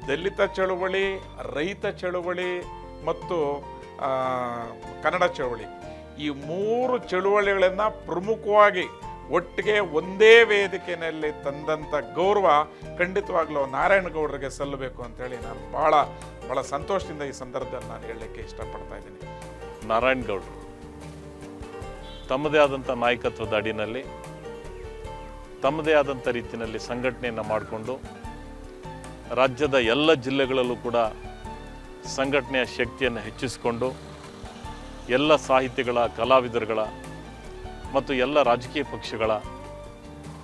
ದಲಿತ ಚಳುವಳಿ, ರೈತ ಚಳುವಳಿ ಮತ್ತು ಕನ್ನಡ ಚಳುವಳಿ, ಈ 3 ಚಳುವಳಿಗಳನ್ನು ಪ್ರಮುಖವಾಗಿ ಒಟ್ಟಿಗೆ ಒಂದೇ ವೇದಿಕೆಯಲ್ಲಿ ತಂದಂಥ ಗೌರವ ಖಂಡಿತವಾಗ್ಲೂ ನಾರಾಯಣಗೌಡರಿಗೆ ಸಲ್ಲಬೇಕು ಅಂತೇಳಿ ನಾನು ಭಾಳ ಸಂತೋಷದಿಂದ ಈ ಸಂದರ್ಭದಲ್ಲಿ ನಾನು ಹೇಳಲಿಕ್ಕೆ ಇಷ್ಟಪಡ್ತಾ ಇದ್ದೀನಿ. ನಾರಾಯಣಗೌಡರು ತಮ್ಮದೇ ಆದಂಥ ನಾಯಕತ್ವದ ಅಡಿನಲ್ಲಿ ತಮ್ಮದೇ ಆದಂಥ ರೀತಿಯಲ್ಲಿ ಸಂಘಟನೆಯನ್ನು ಮಾಡಿಕೊಂಡು ರಾಜ್ಯದ ಎಲ್ಲ ಜಿಲ್ಲೆಗಳಲ್ಲೂ ಕೂಡ ಸಂಘಟನೆಯ ಶಕ್ತಿಯನ್ನು ಹೆಚ್ಚಿಸಿಕೊಂಡು ಎಲ್ಲ ಸಾಹಿತಿಗಳ, ಕಲಾವಿದರುಗಳ ಮತ್ತು ಎಲ್ಲ ರಾಜಕೀಯ ಪಕ್ಷಗಳ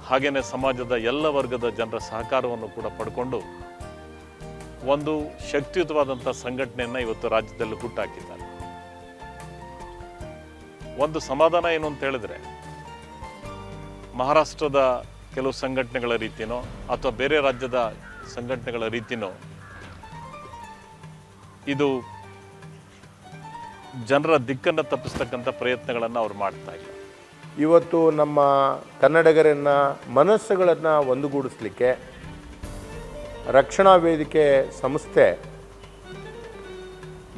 ಹಾಗೆಯೇ ಸಮಾಜದ ಎಲ್ಲ ವರ್ಗದ ಜನರ ಸಹಕಾರವನ್ನು ಕೂಡ ಪಡ್ಕೊಂಡು ಒಂದು ಶಕ್ತಿಯುತವಾದಂಥ ಸಂಘಟನೆಯನ್ನು ಇವತ್ತು ರಾಜ್ಯದಲ್ಲಿ ಹುಟ್ಟಾಕಿದ್ದಾರೆ. ಒಂದು ಸಮಾಧಾನ ಏನು ಅಂತ ಹೇಳಿದ್ರೆ, ಮಹಾರಾಷ್ಟ್ರದ ಕೆಲವು ಸಂಘಟನೆಗಳ ರೀತಿಯೋ ಅಥವಾ ಬೇರೆ ರಾಜ್ಯದ ಸಂಘಟನೆಗಳ ರೀತಿಯೋ ಇದು ಜನರ ದಿಕ್ಕನ್ನು ತಪ್ಪಿಸ್ತಕ್ಕಂಥ ಪ್ರಯತ್ನಗಳನ್ನು ಅವ್ರು ಮಾಡ್ತಾ ಇಲ್ಲ. ಇವತ್ತು ನಮ್ಮ ಕನ್ನಡಿಗರನ್ನ ಮನಸ್ಸುಗಳನ್ನು ಒಂದುಗೂಡಿಸ್ಲಿಕ್ಕೆ ರಕ್ಷಣಾ ವೇದಿಕೆ ಸಂಸ್ಥೆ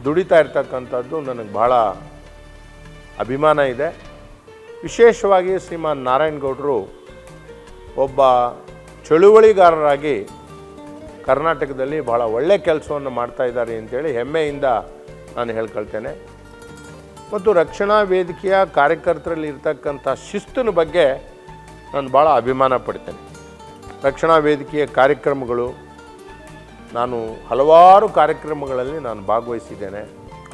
ದುಡಿತಾ ಇರ್ತಕ್ಕಂಥದ್ದು ನನಗೆ ಭಾಳ ಅಭಿಮಾನ ಇದೆ. ವಿಶೇಷವಾಗಿ ಶ್ರೀಮಾನ್ ನಾರಾಯಣಗೌಡರು ಒಬ್ಬ ಚಳುವಳಿಗಾರರಾಗಿ ಕರ್ನಾಟಕದಲ್ಲಿ ಭಾಳ ಒಳ್ಳೆಯ ಕೆಲಸವನ್ನು ಮಾಡ್ತಾ ಇದ್ದಾರೆ ಅಂತೇಳಿ ಹೆಮ್ಮೆಯಿಂದ ನಾನು ಹೇಳ್ಕೊಳ್ತೇನೆ. ಮತ್ತು ರಕ್ಷಣಾ ವೇದಿಕೆಯ ಕಾರ್ಯಕರ್ತರಲ್ಲಿ ಇರ್ತಕ್ಕಂಥ ಶಿಸ್ತಿನ ಬಗ್ಗೆ ನಾನು ಭಾಳ ಅಭಿಮಾನ ಪಡ್ತೇನೆ. ರಕ್ಷಣಾ ವೇದಿಕೆಯ ಕಾರ್ಯಕ್ರಮಗಳು, ನಾನು ಹಲವಾರು ಕಾರ್ಯಕ್ರಮಗಳಲ್ಲಿ ನಾನು ಭಾಗವಹಿಸಿದ್ದೇನೆ.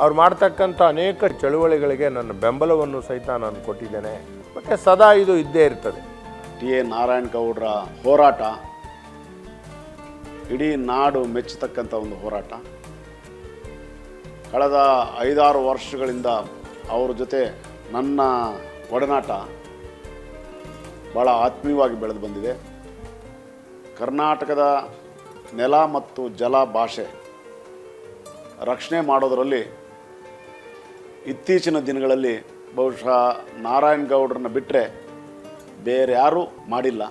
ಅವ್ರು ಮಾಡ್ತಕ್ಕಂಥ ಅನೇಕ ಚಳುವಳಿಗಳಿಗೆ ನನ್ನ ಬೆಂಬಲವನ್ನು ಸಹಿತ ನಾನು ಕೊಟ್ಟಿದ್ದೇನೆ. ಮತ್ತು ಸದಾ ಇದು ಇದ್ದೇ ಇರ್ತದೆ. ಟಿ ಎ ನಾರಾಯಣಗೌಡರ ಹೋರಾಟ ಇಡೀ ನಾಡು ಮೆಚ್ಚತಕ್ಕಂಥ ಒಂದು ಹೋರಾಟ. ಕಳೆದ 5-6 ವರ್ಷಗಳಿಂದ ಅವ್ರ ಜೊತೆ ನನ್ನ ಒಡನಾಟ ಭಾಳ ಆತ್ಮೀಯವಾಗಿ ಬೆಳೆದು ಬಂದಿದೆ. ಕರ್ನಾಟಕದ ನೆಲ ಮತ್ತು ಜಲ ಭಾಷೆ ರಕ್ಷಣೆ ಮಾಡೋದರಲ್ಲಿ ಇತ್ತೀಚಿನ ದಿನಗಳಲ್ಲಿ ಬಹುಶಃ ನಾರಾಯಣಗೌಡರನ್ನ ಬಿಟ್ಟರೆ ಬೇರೆ ಯಾರೂ ಮಾಡಿಲ್ಲ.